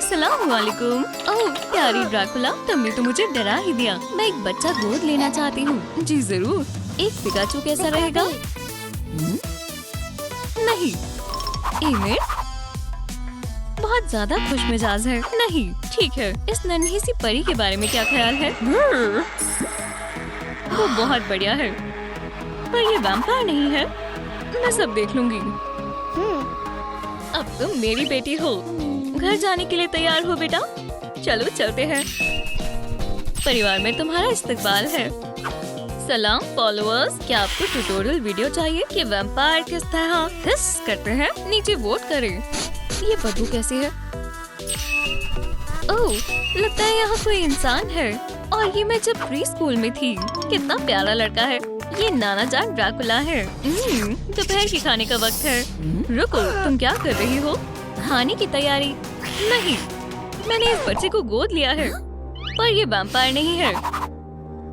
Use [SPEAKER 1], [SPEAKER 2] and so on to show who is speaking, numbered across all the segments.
[SPEAKER 1] अस्सलाम वालेकुम। ओह प्यारी ड्रैकुला, तुमने तो मुझे डरा ही दिया। मैं एक बच्चा गोद लेना चाहती हूँ। जी जरूर। एक पिकाचू कैसा रहेगा? नहीं। एमिड बहुत ज्यादा खुश मिजाज है। नहीं ठीक है। इस नन्ही सी परी के बारे में क्या ख्याल है? वो बहुत बढ़िया है, पर ये वैम्पायर नहीं है। मैं सब देख लूंगी। अब तुम मेरी बेटी हो। घर जाने के लिए तैयार हो बेटा? चलो चलते हैं। परिवार में तुम्हारा इस्तकबाल है। सलाम फॉलोअर्स, क्या आपको ट्यूटोरियल वीडियो चाहिए कि वैम्पायर किस तरह हिस करते हैं? नीचे वोट करें। ये बदबू कैसी है? ओह, लगता है यहाँ कोई इंसान है। और ये मैं जब प्री स्कूल में थी। कितना प्यारा लड़का है। ये नाना जान ड्रैकुला है। दोपहर की खाने का वक्त है। रुको, तुम क्या कर रही हो? खाने की तैयारी? नहीं, मैंने इस बच्चे को गोद लिया है, पर ये वैम्पायर नहीं है।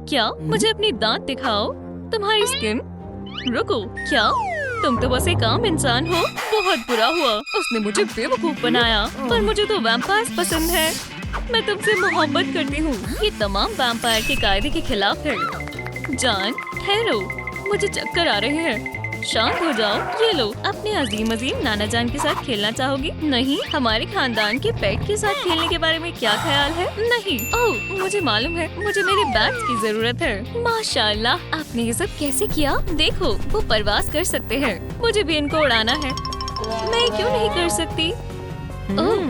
[SPEAKER 1] क्या? मुझे अपनी दांत दिखाओ। तुम्हारी स्किन? रुको, क्या तुम तो बस एक आम इंसान हो? बहुत बुरा हुआ, उसने मुझे बेवकूफ बनाया। पर मुझे तो वैम्पायर्स पसंद है। मैं तुमसे मोहब्बत करती हूँ। ये तमाम वैम्पायर के कायदे के खिलाफ है। जान ठहरो, मुझे चक्कर आ रहे हैं। शांत हो जाओ। ये लो, अपने अजीम नाना जान के साथ खेलना चाहोगी? नहीं। हमारे खानदान के पेट के साथ खेलने के बारे में क्या ख्याल है? नहीं। ओह, मुझे मालूम है, मुझे मेरे बैग्स की जरूरत है। माशाल्लाह, आपने ये सब कैसे किया? देखो, वो परवाज कर सकते हैं। मुझे भी इनको उड़ाना है। मैं क्यों नहीं कर सकती? ओह,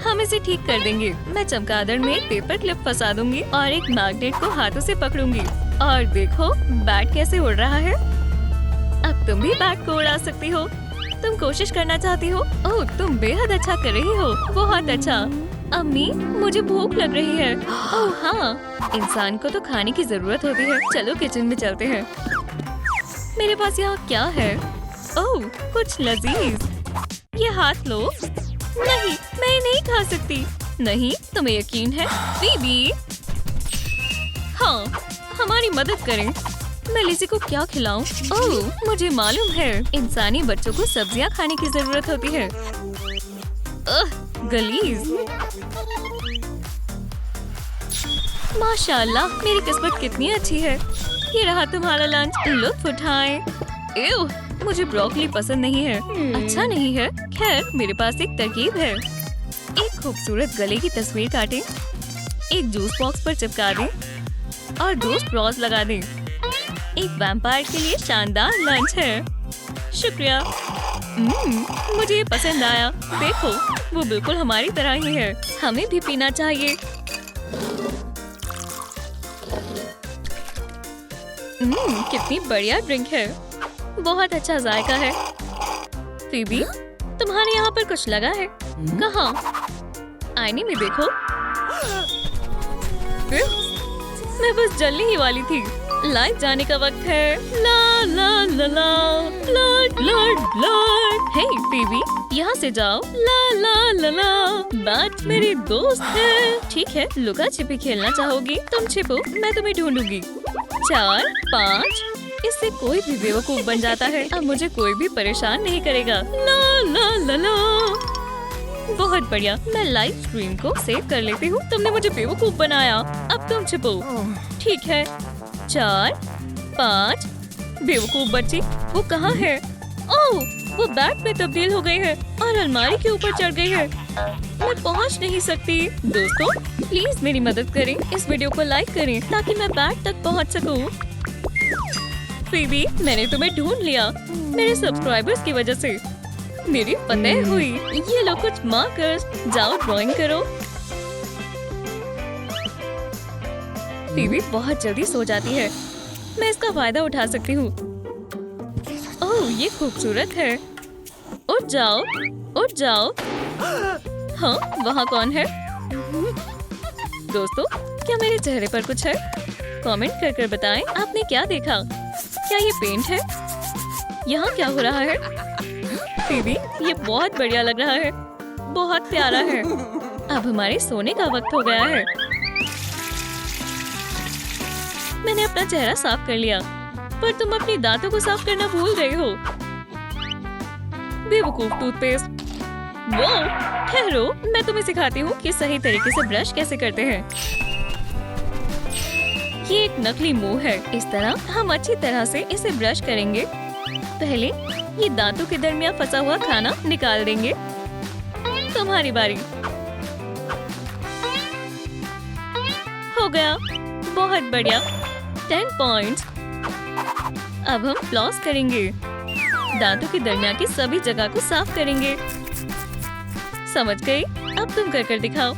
[SPEAKER 1] हम इसे ठीक कर देंगे। मैं चमगादड़ में एक पेपर क्लिप फंसा दूंगी और एक मैग्नेट को हाथों से पकड़ूंगी। और देखो, बैट कैसे उड़ रहा है। अब तुम भी बैट को उड़ा सकती हो। तुम कोशिश करना चाहती हो? ओह, तुम बेहद अच्छा कर रही हो। बहुत अच्छा। अम्मी, मुझे भूख लग रही है। ओह हाँ, इंसान को तो खाने की जरूरत होती है। चलो किचन में चलते हैं। मेरे पास यहाँ क्या है? ओह, कुछ लजीज। ये हाथ लो। नहीं, मैं नहीं खा सकती। नहीं, तुम्हें यकीन है? बीबी, हाँ, हमारी मदद करें। मैं लिज़ी को क्या खिलाऊं? ओह, मुझे मालूम है, इंसानी बच्चों को सब्जियां खाने की जरूरत होती है। गलीज। माशाल्लाह, मेरी किस्मत कितनी अच्छी है। ये रहा तुम्हारा लंच, लुत्फ उठाएं। एव, मुझे ब्रोकली पसंद नहीं है। अच्छा नहीं है। खैर, मेरे पास एक तरकीब है। एक खूबसूरत गले की तस्वीर काटें, एक जूस बॉक्स पर चिपका दें और 2 स्ट्रॉज लगा दें। एक वैम्पायर के लिए शानदार लंच है। शुक्रिया। मुझे ये पसंद आया। देखो, वो बिल्कुल हमारी तरह ही है। हमें भी पीना चाहिए। कितनी बढ़िया ड्रिंक है। बहुत अच्छा जायका है। फीबी, तुम्हारे यहाँ पर कुछ लगा है? कहाँ? आईने में देखो। मैं बस जलने ही वाली थी। लाइट जाने का वक्त है। ला ला ला ला, ब्लड ब्लड ब्लड। हे फीबी, यहाँ से जाओ। ला ला ला ला, बैट मेरी दोस्त है। ठीक है, लुका छिपी खेलना चाहोगी? तुम छिपो, मैं तुम्हें ढूंढूंगी। 4, 5। इससे कोई भी बेवकूफ बन जाता है। अब मुझे कोई भी परेशान नहीं करेगा। ला ला ला ला। बहुत बढ़िया, मैं लाइव स्ट्रीम को सेव कर लेती हूँ। तुमने मुझे बेवकूफ बनाया। अब तुम छिपो। ठीक है। 4, 5। बेवकूफ बच्ची, वो कहाँ है? ओह, वो बैट में तब्दील हो गई है और अलमारी के ऊपर चढ़ गई है। मैं पहुँच नहीं सकती। दोस्तों, प्लीज मेरी मदद करें। इस वीडियो को लाइक करें ताकि मैं बैट तक पहुँच सकूँ। फीबी, मैंने तुम्हें ढूंढ लिया। मेरे सब्सक्राइबर्स की वजह से मेरी फतेह हुई। ये लो कुछ मार्कर्स, जाओ ड्राइंग करो। फीबी बहुत जल्दी सो जाती है। मैं इसका फायदा उठा सकती हूँ। ओह, ये खूबसूरत है। उठ जाओ, उठ जाओ। हाँ, वहाँ कौन है? दोस्तों, क्या मेरे चेहरे पर कुछ है? कमेंट कर बताएं आपने क्या देखा। क्या ये पेंट है? यहाँ क्या हो रहा है? फीबी, ये बहुत बढ़िया लग रहा है। बहुत प्यारा है। अब हमारे सोने का वक्त हो गया है। मैंने अपना चेहरा साफ कर लिया, पर तुम अपनी दांतों को साफ करना भूल गई हो। बेवकूफ टूथपेस्ट। वो ठहरो, मैं तुम्हें सिखाती हूँ कि सही तरीके से ब्रश कैसे करते हैं। ये एक नकली मुंह है। इस तरह हम अच्छी तरह से इसे ब्रश करेंगे। पहले ये दांतों के दरमियान फंसा हुआ खाना निकाल देंगे। तुम्हारी बारी। हो गया, बहुत बढ़िया। 10 पॉइंट्स। अब हम फ्लॉस करेंगे। दांतों के दरमियान की सभी जगह को साफ करेंगे। समझ गई? अब तुम कर दिखाओ।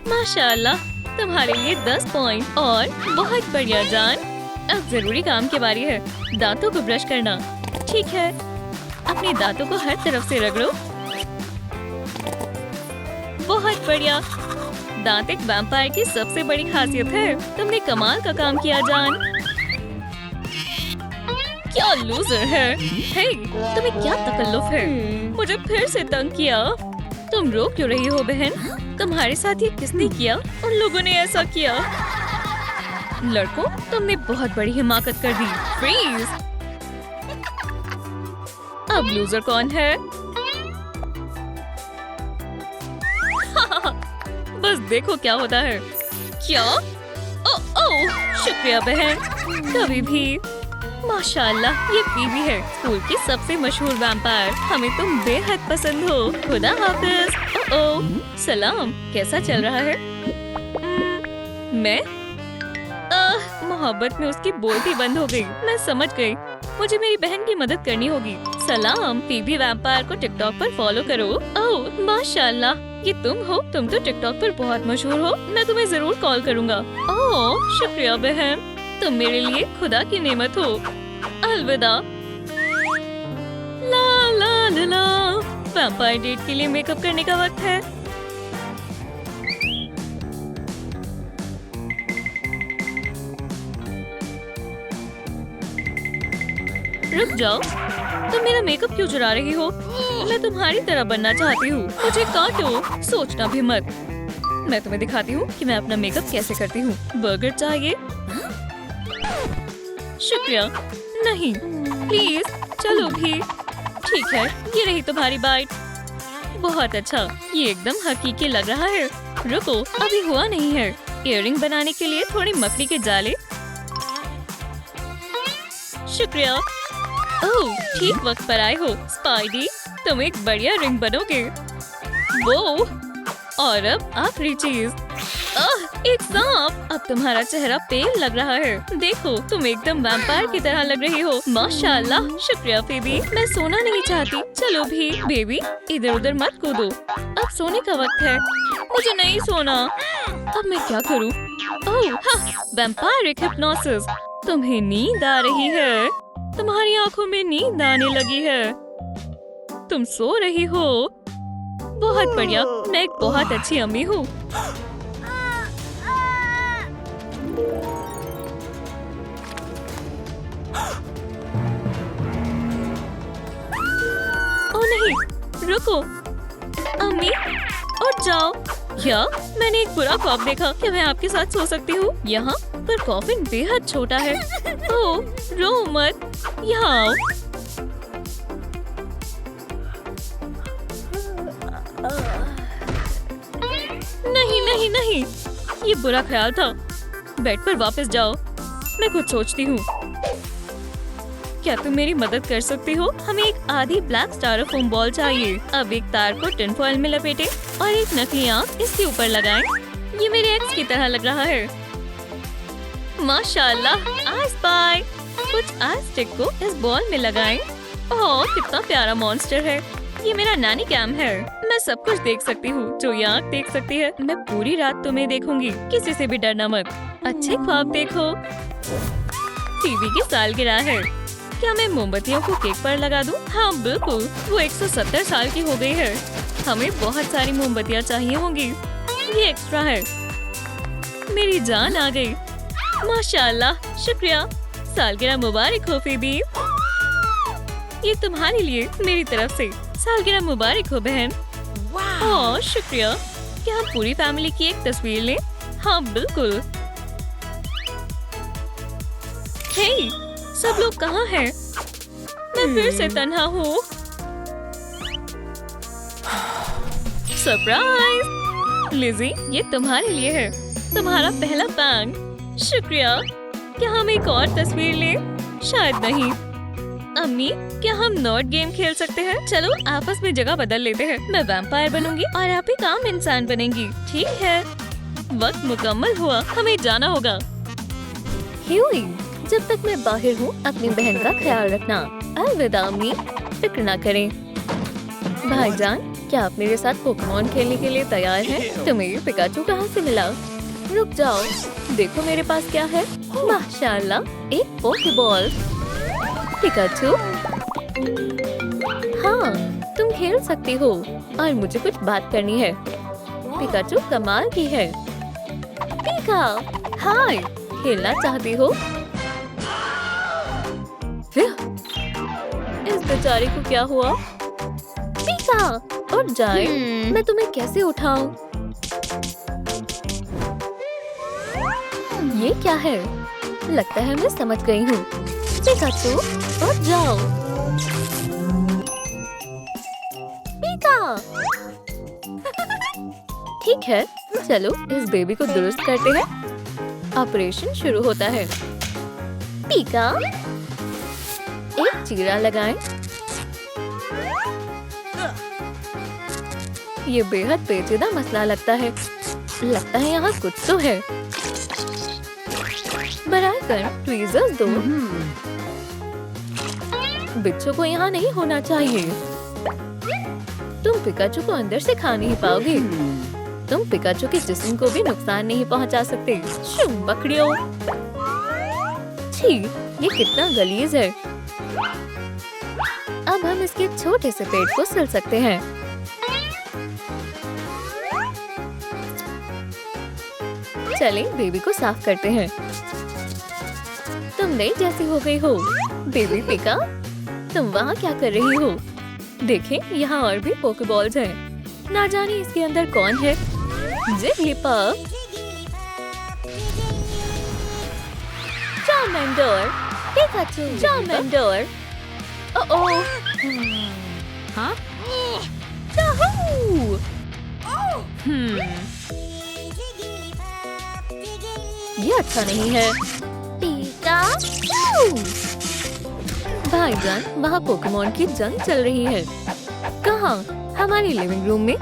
[SPEAKER 1] माशाल्लाह, तुम्हारे लिए 10 पॉइंट। और बहुत बढ़िया जान। अब जरूरी काम की बारी है, दांतों को ब्रश करना। ठीक है, अपने दांतों को हर तरफ से रगड़ो। बहुत बढ़िया। दांत एक वैम्पायर की सबसे बड़ी खासियत है। तुमने कमाल का काम किया जान। क्या लूजर है। हे, तुम्हें क्या तकल्लुफ है? मुझे फिर से तंग किया। तुम रो क्यों रही हो बहन? तुम्हारे साथ ये किसने किया? उन लोगों ने ऐसा किया। लड़कों, तुमने बहुत बड़ी हिमाकत कर दी। फ्रीज। अब लूजर कौन है? बस देखो क्या होता है। क्या? ओह, शुक्रिया बहन। कभी भी। माशाल्लाह, ये बीबी है, स्कूल की सबसे मशहूर वैम्पायर। हमें तुम बेहद पसंद हो। खुदा हाफिज। ओह, सलाम। कैसा चल रहा है? मैं? मोहब्बत में उसकी बोलती बंद हो गई। मैं समझ गई। मुझे मेरी बहन की मदद करनी होगी। सलाम। बीबी वैम्पायर को टिकटॉक पर फॉलो करो। ओह, माशाल्लाह, ये तुम हो? तुम तो टिकटॉक पर बहुत मशहूर हो। मैं तुम्हें जरूर कॉल करूँगा। ओह, शुक्रिया बहन। तुम मेरे लिए खुदा की नेमत हो। अलविदा। ला ला ला ला। वैम्पायर डेट के लिए मेकअप करने का वक्त है। रुक जाओ, तुम मेरा मेकअप क्यों चुरा रही हो? मैं तुम्हारी तरह बनना चाहती हूँ। मुझे काटो, सोचना भी मत। मैं तुम्हें दिखाती हूँ कि मैं अपना मेकअप कैसे करती हूँ। बर्गर चाहिए? शुक्रिया। नहीं, प्लीज चलो भी। ठीक है, ये रही तुम्हारी बाइट। बहुत अच्छा, ये एकदम हकीकी लग रहा है। रुको, अभी हुआ नहीं है। इयररिंग बनाने के लिए थोड़ी मकड़ी के जाले। शुक्रिया। ओह, ठीक वक्त पर आए हो स्पाइडी। तुम एक बढ़िया रिंग बनोगे। वो, और अब आखिरी चीज। एक सांप। अब तुम्हारा चेहरा पेल लग रहा है। देखो, तुम एकदम वैम्पायर की तरह लग रही हो। माशाल्लाह। शुक्रिया फेबी। मैं सोना नहीं चाहती। चलो भी। बेबी, इधर उधर मत कूदो। अब सोने का वक्त है। मुझे नहीं सोना। अब मैं क्या करूँ? ओह, हाँ, वैम्पायरिक हिप्नोसिस। तुम्हें नींद आ रही है। तुम्हारी आंखों में नींद आने लगी है। तुम सो रही हो। बहुत बढ़िया। मैं एक बहुत अच्छी अम्मी हूँ। ओह नहीं, रुको। अम्मी, उठ जाओ। क्या? मैंने एक बुरा ख्वाब देखा। क्या मैं आपके साथ सो सकती हूँ? यहाँ पर कॉफिन बेहद छोटा है। ओह, रो मत। यहाँ आओ। नहीं नहीं नहीं, ये बुरा ख्याल था। बेड पर वापस जाओ। मैं कुछ सोचती हूँ। क्या तुम मेरी मदद कर सकती हो? हमें एक आधी ब्लैक स्टाइरोफोम बॉल चाहिए। अब एक तार को टिन फॉइल में लपेटे और एक नकली आंख इसके ऊपर लगाएं। ये मेरे एक्स की तरह लग रहा है। माशाल्लाह, आई स्पाई। कुछ आइस स्टिक को इस बॉल में लगाएं। ओह, कितना प्यारा मॉन्स्टर है। ये मेरा नानी कैम है। मैं सब कुछ देख सकती हूँ जो ये आँख देख सकती है। मैं पूरी रात तुम्हें देखूंगी। किसी से भी डरना मत। अच्छे ख्वाब देखो। टीवी की सालगिरह है। क्या मैं मोमबत्तियों को केक पर लगा दूं? हाँ बिल्कुल। वो 170 साल की हो गई है। हमें बहुत सारी मोमबत्तियाँ चाहिए होंगी। ये एक्स्ट्रा है। मेरी जान आ गई। माशाल्लाह, शुक्रिया। सालगिरह मुबारक हो फेबी। ये तुम्हारे लिए मेरी तरफ से। सालगिरह मुबारक हो बहन। ओह, शुक्रिया। क्या हम पूरी फैमिली की एक तस्वीर लें? हाँ बिल्कुल। हे, सब लोग कहाँ हैं? मैं फिर से तन्हा हूँ। सरप्राइज! लिज़ी, ये तुम्हारे लिए है। तुम्हारा पहला बैंग। शुक्रिया। क्या हम एक और तस्वीर लें? शायद नहीं। अम्मी, क्या हम नॉट गेम खेल सकते हैं? चलो आपस में जगह बदल लेते हैं। मैं वैम्पायर बनूंगी और आप एक आम इंसान बनेंगी। ठीक है। वक्त मुकम्मल हुआ, हमें जाना होगा। ह्यूई, जब तक मैं बाहर हूँ अपनी बहन का ख्याल रखना। अलविदा अम्मी, फिक्र ना करें। भाईजान, क्या आप मेरे साथ पोकेमॉन खेलने के लिए तैयार हैं? तुम्हें पिकाचू कहाँ से मिला? रुक जाओ, देखो मेरे पास क्या है। माशाल्लाह, एक पोकेबॉल। पिकाचू, हाँ, तुम खेल सकती हो और मुझे कुछ बात करनी है। पिकाचू कमाल की है। पिका, हाय, खेलना चाहती हो? इस बेचारे को क्या हुआ? पिका, उठ जाए। मैं तुम्हें कैसे उठाऊं? ये क्या है? लगता है मैं समझ गई हूँ। पिकाचू, उठ जाओ। पिका, ठीक है, चलो इस बेबी को दुरुस्त करते हैं। ऑपरेशन शुरू होता है। पिका, एक चीरा लगाएं। ये बेहद पेचीदा मसला लगता है। लगता है यहाँ कुछ तो है। बराबर ट्वीजर्स दो। बिच्छू को यहाँ नहीं होना चाहिए। तुम पिकाचू को अंदर से खा नहीं पाओगे। तुम पिकाचू के जिस्म को भी नुकसान नहीं पहुँचा सकते। शू बकरियों! छी, ये कितना गलीज है। अब हम इसके छोटे से पेट को सिल सकते हैं। चलें, बेबी को साफ करते हैं। तुम नई जैसी हो गई हो। बेबी पिका, तुम वहाँ क्या कर रही हो? देखें, यहाँ और भी पोकेबॉल्स हैं। ना जाने इसके अंदर कौन है। जिगलीपॉप, चार्मेंडर, पिकाचू, चार्मेंडर। ओह, हाँ? याहू! ये अच्छा नहीं है। भाईजान, वहाँ पोकेमॉन की जंग चल रही है। कहाँ? हमारे लिविंग रूम में।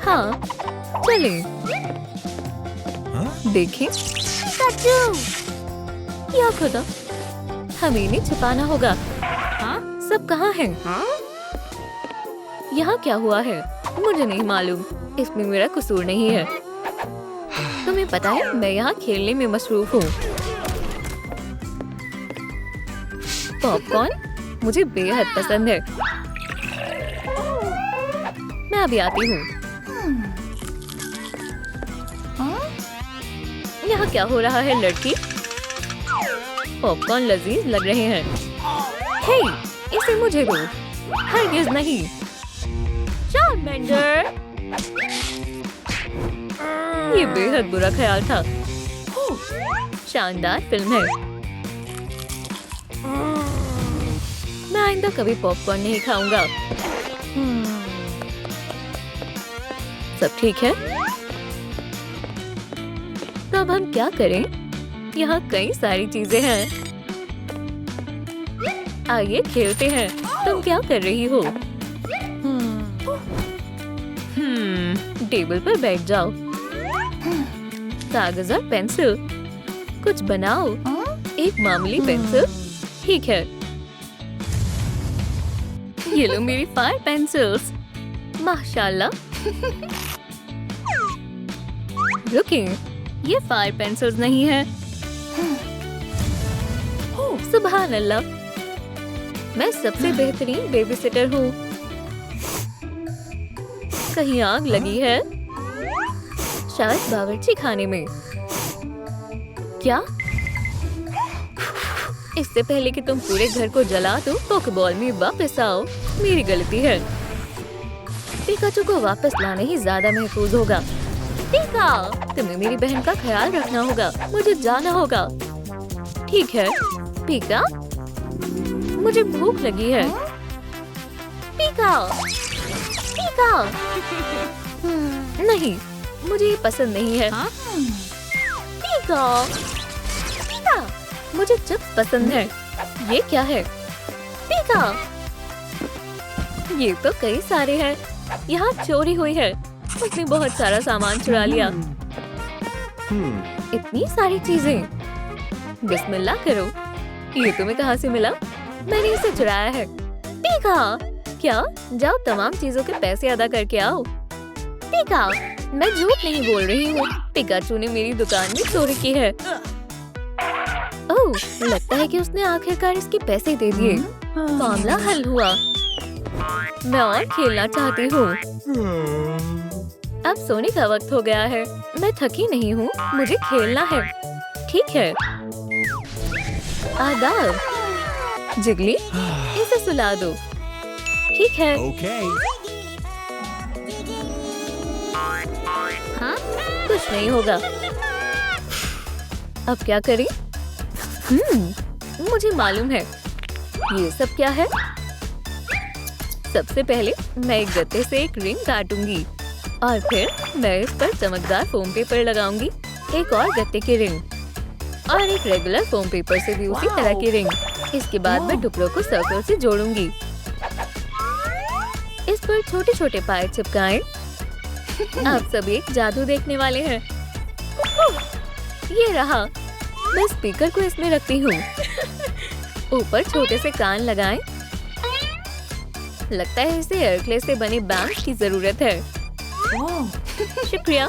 [SPEAKER 1] हाँ, चलें। देखें। या खुदा, हमें इन्हें छुपाना होगा। हाँ? सब कहाँ हैं? यहाँ क्या हुआ है? मुझे नहीं मालूम। इसमें मेरा कसूर नहीं है। तुम्हें पता है, मैं यहाँ खेलने में मसरूफ हूँ। पॉपकॉर्न मुझे बेहद पसंद है। मैं अभी आती हूँ। यहाँ क्या हो रहा है लड़की? पॉपकॉर्न लजीज लग रहे हैं। हे, इसे मुझे दो। हरगिज़ नहीं। चार्मेंडर, ये बेहद बुरा ख्याल था। शानदार फिल्म है। मैं आइंदा कभी पॉपकॉर्न नहीं खाऊंगा। सब ठीक है? तो अब हम क्या करें? यहाँ कई सारी चीजें हैं। आइए खेलते हैं। तुम क्या कर रही हो? टेबल पर बैठ जाओ। कागज और पेंसिल, कुछ बनाओ। एक मामूली पेंसिल, ठीक है। ये लो मेरी फायर पेंसिल्स। माशाल्लाह। रुकिए, ये फायर पेंसिल्स नहीं है। सुभान अल्लाह, मैं सबसे बेहतरीन बेबी सिटर हूँ। कहीं आग लगी है? शायद बावर्ची खाने में। क्या? इससे पहले कि तुम पूरे घर को जला दो, पोकेबॉल में वापस आओ। मेरी गलती है। पिकाचू को वापस लाना ही ज्यादा महफूज होगा। पिका, तुम्हें मेरी बहन का ख्याल रखना होगा। मुझे जाना होगा। ठीक है। पिका, मुझे भूख लगी है। पिका, पिका। नहीं, मुझे ये पसंद नहीं है। पिका, पिका, मुझे चिप्स पसंद है। ये क्या है? पिका, ये तो कई सारे हैं। यहाँ चोरी हुई है। उसने बहुत सारा सामान चुरा लिया। इतनी सारी चीजें। बिस्मिल्लाह करो। ये तुम्हें कहाँ से मिला? मैंने इसे चुराया है। पिका, क्या? जाओ तमाम चीजों के पैसे अदा करके आओ। पिका, मैं झूठ नहीं बोल रही हूँ। पिकाचू ने मेरी दुकान में चोरी की है। ओह, लगता है कि उसने आखिरकार इसके पैसे दे दिए। मामला हल हुआ। मैं और खेलना चाहती हूँ। अब सोने का वक्त हो गया है। मैं थकी नहीं हूँ, मुझे खेलना है। ठीक है। आदाब। जिगली, इसे सुला दो। ठीक है। हाँ, कुछ नहीं होगा। अब क्या करें? मुझे मालूम है। ये सब क्या है? सबसे पहले मैं एक गत्ते से एक रिंग काटूंगी और फिर मैं इस पर चमकदार फोम पेपर लगाऊंगी। एक और गत्ते की रिंग और एक रेगुलर फोम पेपर से भी उसी तरह की रिंग। इसके बाद मैं टुकड़ों को सर्कल से जोड़ूंगी। इस पर छोटे छोटे पाए चिपकाएं। आप सब एक जादू देखने वाले हैं। ये रहा। मैं स्पीकर को इसमें रखती हूँ। ऊपर छोटे से कान लगाएं। लगता है इसे एयरक्ले से बने बैंड की जरूरत है। शुक्रिया,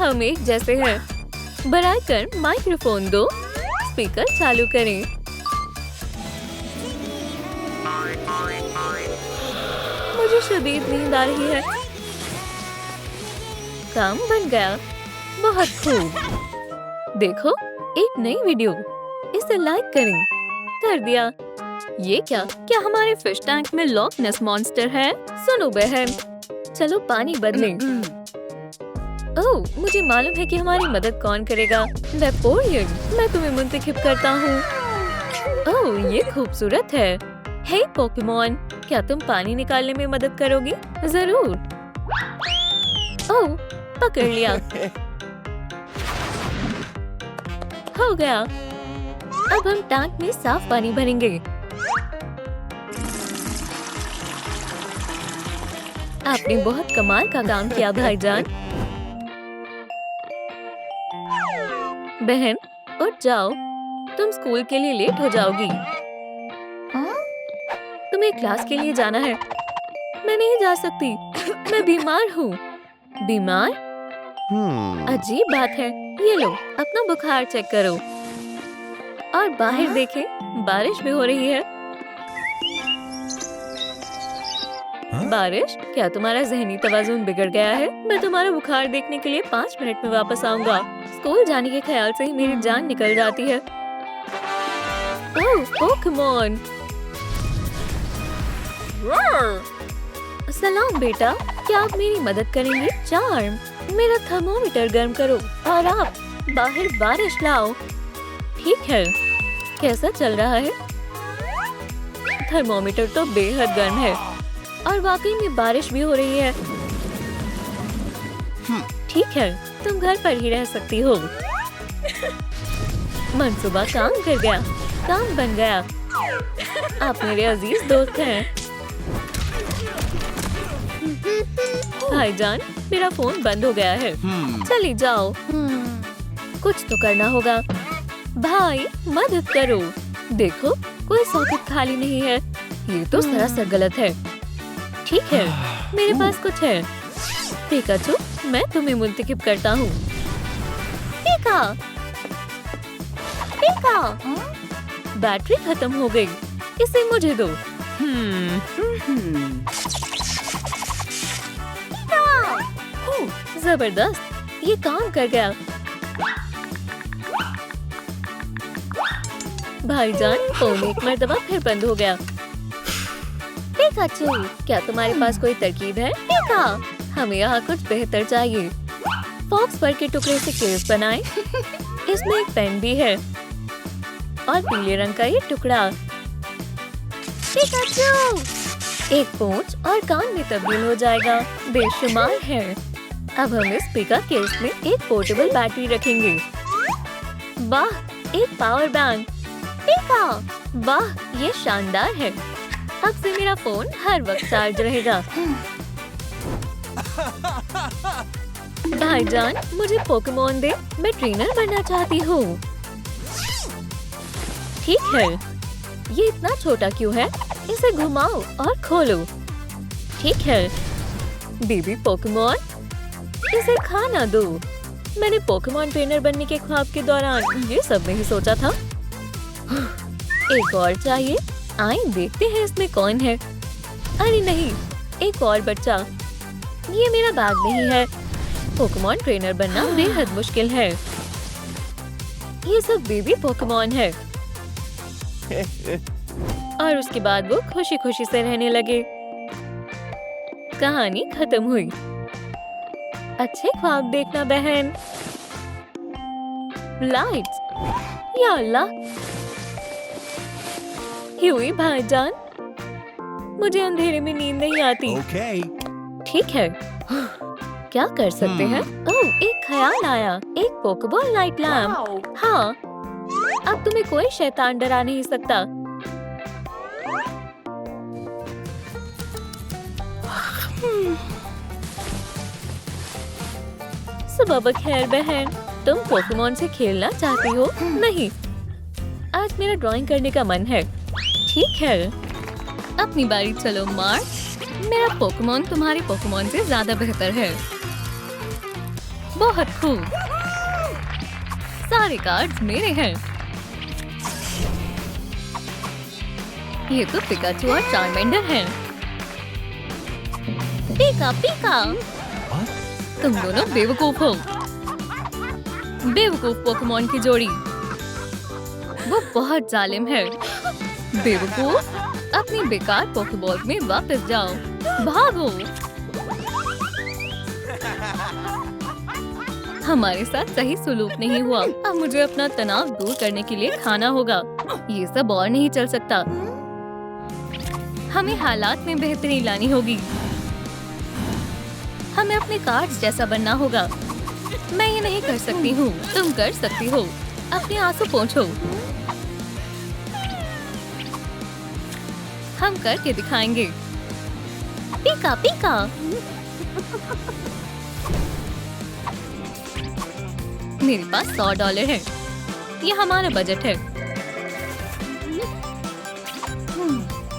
[SPEAKER 1] हम एक जैसे हैं। बराए कर माइक्रोफोन दो। स्पीकर चालू करें। मुझे शदीद नींद आ रही है। काम बन गया। बहुत खूब। देखो, एक नई वीडियो। इसे लाइक करें। कर दिया। ये क्या हमारे फिश टैंक में लॉक नेस मॉन्स्टर है? सुनो बहन, चलो पानी बदलें। ओह, मुझे मालूम है कि हमारी मदद कौन करेगा। नेपोलियन, मैं तुम्हें मुंतखब करता हूँ। ओह, ये खूबसूरत है। हे पोकेमॉन, क्या तुम पानी निकालने में मदद करोगी? जरूर। ओह, पकड़ लिया। हो गया। अब हम टैंक में साफ पानी भरेंगे। आपने बहुत कमाल का काम किया भाईजान। बहन, उठ जाओ। तुम स्कूल के लिए लेट हो जाओगी। तुम्हें क्लास के लिए जाना है। मैं नहीं जा सकती। मैं बीमार हूँ। बीमार? अजीब बात है। ये लो, अपना बुखार चेक करो। और बाहर देखें, बारिश भी हो रही है। बारिश, क्या तुम्हारा ज़हनी तवाज़ुन बिगड़ गया है? मैं तुम्हारा बुखार देखने के लिए 5 मिनट में वापस आऊंगा। स्कूल जाने के ख्याल से ही मेरी जान निकल जाती है। ओह, पोकेमॉन। सलाम बेटा, क्या आप मेरी मदद करेंगे? चार्म, मेरा थर्मोमीटर गर्म करो और आप बाहर बारिश लाओ। ठीक है। कैसा चल रहा है? थर्मोमीटर तो बेहद गर्म है और वाकई में बारिश भी हो रही है। ठीक है, तुम घर पर ही रह सकती हो। मंसूबा काम कर गया। काम बन गया। आप मेरे अजीज दोस्त हैं। भाईजान, मेरा फोन बंद हो गया है। चली जाओ। कुछ तो करना होगा। भाई, मदद करो। देखो, कोई सॉकेट खाली नहीं है। ये तो सरासर गलत है। ठीक है, मेरे पास कुछ है। पिकाचू, मैं तुम्हें मुंतखब करता हूँ। पिका, पिका, बैटरी खत्म हो गई। इसे मुझे दो। जबरदस्त, ये काम कर गया। भाईजान, फोन एक मर्तबा फिर बंद हो गया। पिकाचू, क्या तुम्हारे पास कोई तरकीब है? पिका, हमें यहाँ कुछ बेहतर चाहिए। फॉक्स पर के टुकड़े से केस बनाएं। इसमें एक पेन भी है और पीले रंग का ये टुकड़ा। पिकाचू, एक पूंछ और कान में तब्दील हो जाएगा। बेशुमार है। अब हम इस पिका केस में एक पोर्टेबल बैटरी रखेंगे। वाह, एक पावर बैंक। पिका, वाह ये शानदार है। अब से मेरा फोन हर वक्त चार्ज रहेगा। भाईजान, मुझे पोकेमोन दे, मैं ट्रेनर बनना चाहती हूँ। ठीक है, ये इतना छोटा क्यों है? इसे घुमाओ और खोलो। ठीक है, बेबी पोकेमोन, इसे खाना दो। मैंने पोकेमोन ट्रेनर बनने के ख्वाब के दौरान ये सब नहीं सोचा था। एक और चाहिए। आइए देखते हैं इसमें कौन है। अरे नहीं, एक और बच्चा। ये मेरा बैग नहीं है। पोकेमोन ट्रेनर बनना बेहद मुश्किल है। ये सब बेबी पोकेमोन है। और उसके बाद वो खुशी खुशी से रहने लगे। कहानी खत्म हुई। अच्छे ख्वाब देखना बहन। लाइट्स, या अल्लाह। ह्यूई भाईजान, मुझे अंधेरे में नींद नहीं आती। ठीक है, क्या कर सकते हैं? ओह, एक ख्याल आया। एक पोकेबॉल लाइट लैम्प। हाँ, अब तुम्हें कोई शैतान डरा नहीं सकता। सुबह बखैर बहन, तुम पोकेमोन से खेलना चाहती हो? नहीं, आज मेरा ड्राइंग करने का मन है। ठीक है, अपनी बारी। चलो मार्क, मेरा पोकेमोन तुम्हारे पोकेमोन से ज्यादा बेहतर है। बहुत खूब, सारे कार्ड्स मेरे हैं। ये तो पिकाचू और चार्मेंडर हैं। पीका पीका, तुम दोनों बेवकूफ हो। बेवकूफ पोकेमोन की जोड़ी। वो बहुत जालिम है। बेवकूफ, अपनी बेकार पोकेबॉल में वापस जाओ। भागो। हमारे साथ सही सुलूक नहीं हुआ। अब मुझे अपना तनाव दूर करने के लिए खाना होगा। ये सब और नहीं चल सकता। हमें हालात में बेहतरी लानी होगी। हमें अपने कार्ड्स जैसा बनना होगा। मैं ये नहीं कर सकती हूँ, तुम कर सकती हो। अपने आंसू पोंछो। हम करके दिखाएंगे। पीका पीका। मेरे पास $100 है। ये हमारा बजट है।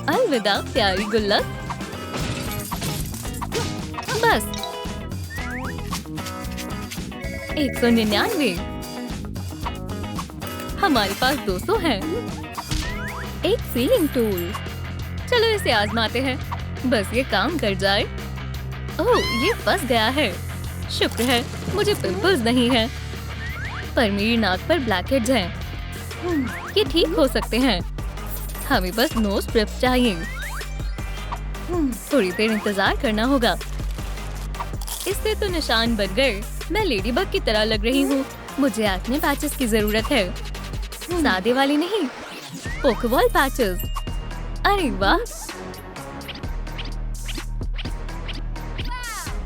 [SPEAKER 1] अलविदा प्यारी गुल्लक। बस 199। हमारे पास 200 है। एक सीलिंग टूल। चलो इसे आजमाते हैं। बस ये काम कर जाए। ओह, ये फंस गया है। शुक्र है मुझे पिंपल्स नहीं है, पर मेरी नाक पर ब्लैकहेड्स हैं। ये ठीक हो सकते हैं। हमें बस नोज स्ट्रिप चाहिए। थोड़ी देर इंतजार करना होगा। इससे तो निशान बन गए। मैं लेडीबग की तरह लग रही हूँ। मुझे एक्ने पैचेस की जरूरत है। सादे वाली नहीं, पोकेबॉल पैचेस। अरे वाह,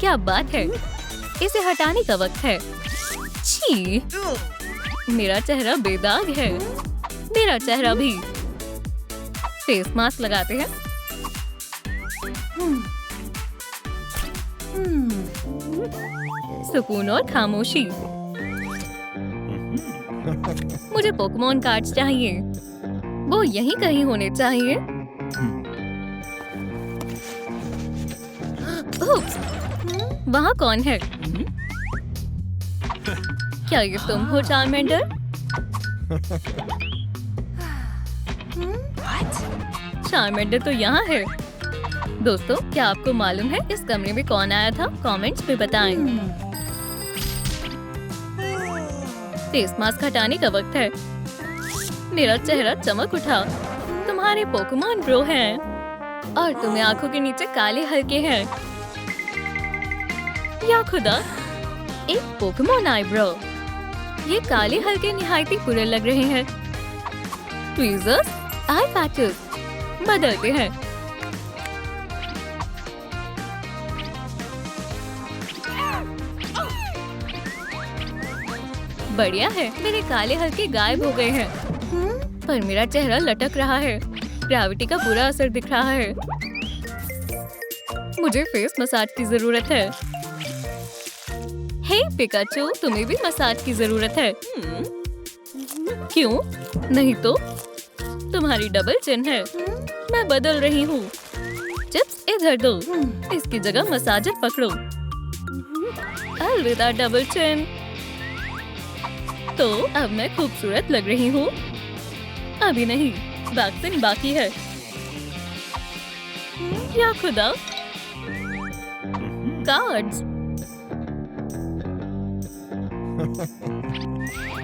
[SPEAKER 1] क्या बात है। इसे हटाने का वक्त है। छी, मेरा चेहरा बेदाग है। मेरा चेहरा भी। फेस मास्क लगाते हैं। सुकून और खामोशी। मुझे पोकेमोन कार्ड्स चाहिए। वो यहीं कहीं होने चाहिए। उप्स, वहाँ कौन है? क्या ये तुम हो चार्मेंडर? चार्मेंडर तो यहाँ है। दोस्तों, क्या आपको मालूम है इस कमरे में कौन आया था? कमेंट्स में बताएं। फेस मास्क हटाने का वक्त है। मेरा चेहरा चमक उठा। तुम्हारे पोकेमोन ब्रो हैं और तुम्हें आंखों के नीचे काले हल्के हैं। या खुदा, एक पोकेमोन आईब्रो। ये काले हल्के निहायती बुरे लग रहे हैं। ट्वीजर्स, आई पैचेस। बदलते हैं। बढ़िया है, मेरे काले हल्के गायब हो गए हैं, पर मेरा चेहरा लटक रहा है। ग्रेविटी का बुरा असर दिख रहा है। मुझे फेस मसाज की जरूरत है। हे पिकाचू, तुम्हें भी मसाज की जरूरत है। क्यों? नहीं तो तुम्हारी डबल चिन है। मैं बदल रही हूँ। चिप्स इधर दो, इसकी जगह मसाजर पकड़ो। अलविदा डबल चिन। तो अब मैं खूबसूरत लग रही हूँ? अभी नहीं, वैक्सिंग बाकी है। या खुदा, कार्ड्स।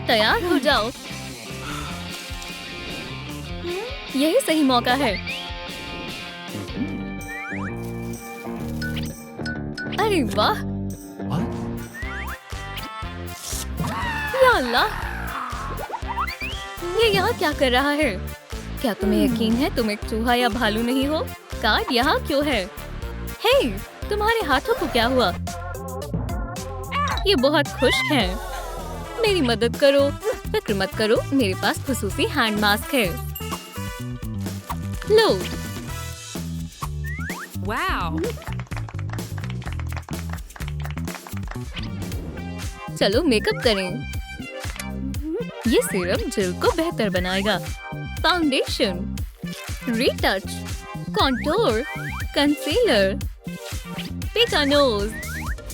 [SPEAKER 1] तैयार हो जाओ, यही सही मौका है। अरे वाह, या अल्लाह, ये यहाँ क्या कर रहा है? क्या तुम्हें यकीन है तुम एक चूहा या भालू नहीं हो? कार्ड यहाँ क्यों है? हे, तुम्हारे हाथों को क्या हुआ? ये बहुत खुश्क हैं। मेरी मदद करो। फिक्र मत करो, मेरे पास खुसूसी हैंड मास्क है। लो।
[SPEAKER 2] वाओ।
[SPEAKER 1] चलो मेकअप करें। ये सीरम जल्द को बेहतर बनाएगा। फाउंडेशन, रीटच, कॉन्टूर, कंसीलर, पिका नोज,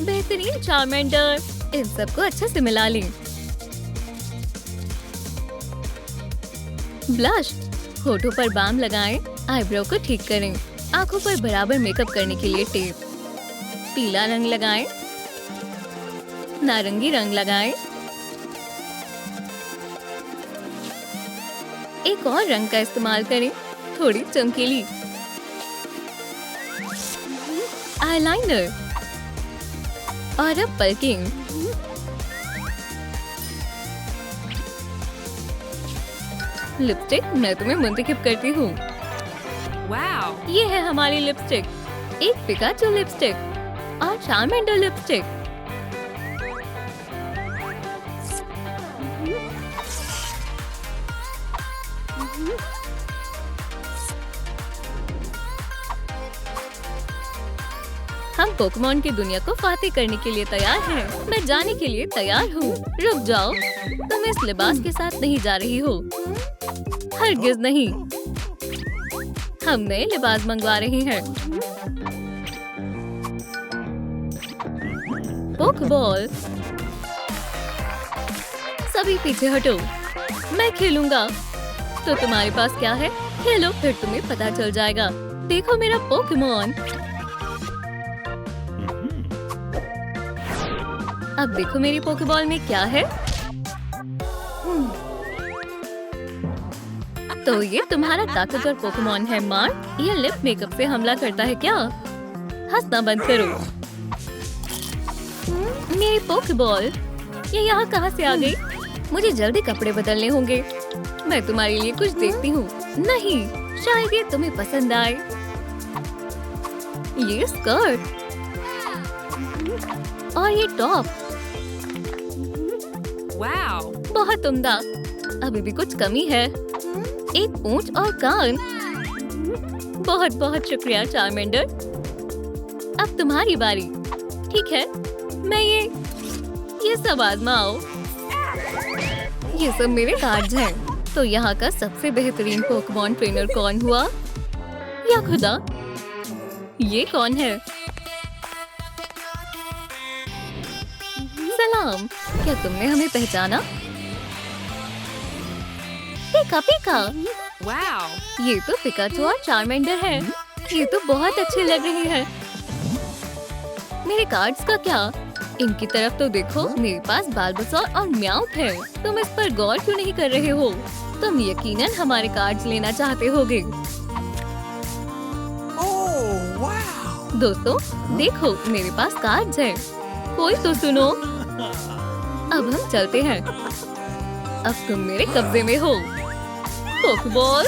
[SPEAKER 1] बेहतरीन चार्मेंडर। इन सबको अच्छे से मिला लें। ब्लश, होठों पर बाम लगाएं, आईब्रो को ठीक करें, आंखों पर बराबर मेकअप करने के लिए टेप, पीला रंग लगाएं, नारंगी रंग लगाएं, एक और रंग का इस्तेमाल करें, थोड़ी चमकीली। आईलाइनर और अब पल्किंग। लिपस्टिक मैं तुम्हें मुंतखब करती हूँ।
[SPEAKER 2] वाओ।
[SPEAKER 1] ये है हमारी लिपस्टिक, एक पिकाचू लिपस्टिक और चार्मेंडर लिपस्टिक। हम पोकेमॉन की दुनिया को फातेह करने के लिए तैयार हैं। मैं जाने के लिए तैयार हूँ। रुक जाओ, तुम इस लिबास के साथ नहीं जा रही हो। हरगिज नहीं। हम नए लिबास मंगवा रहे हैं। पोकेबॉल। सभी पीछे हटो, मैं खेलूंगा। तो तुम्हारे पास क्या है? खेलो, फिर तुम्हें पता चल जाएगा। देखो मेरा पोकेमॉन। अब देखो मेरी पोकेबॉल में क्या है। तो ये तुम्हारा ताकतवर पोकेमॉन है मार्क। ये लिप मेकअप से हमला करता है क्या? हंसना बंद करो। मेरी पोकेबॉल, ये यहाँ कहाँ से आ गई? मुझे जल्दी कपड़े बदलने होंगे। मैं तुम्हारे लिए कुछ देखती हूँ। नहीं, शायद ये तुम्हें पसंद आए। ये स्कर्ट और ये टॉप
[SPEAKER 2] वाओ।
[SPEAKER 1] बहुत उम्दा। अभी भी कुछ कमी है, एक पूंछ और कान। बहुत बहुत शुक्रिया चार्मेंडर। अब तुम्हारी बारी। ठीक है, मैं ये सब आजमाओ। ये सब मेरे कार्ड्स हैं। तो यहाँ का सबसे बेहतरीन पोकेमॉन ट्रेनर कौन हुआ? या खुदा, ये कौन है? सलाम, क्या तुमने हमें पहचाना? पिका पिका।
[SPEAKER 2] वाओ।
[SPEAKER 1] ये तो पिकाचू और चार्मेंडर है। ये तो बहुत अच्छे लग रहे हैं। मेरे कार्ड्स का क्या? इनकी तरफ तो देखो, मेरे पास बाल्बसौर और म्याऊथ है। तुम इस पर गौर क्यों नहीं कर रहे हो? तुम यकीनन हमारे कार्ड्स लेना चाहते होगे। दोस्तों देखो, मेरे पास कार्ड्स है। कोई तो सुनो। अब हम चलते हैं। अब तुम मेरे कब्जे में हो। पोकेबॉल।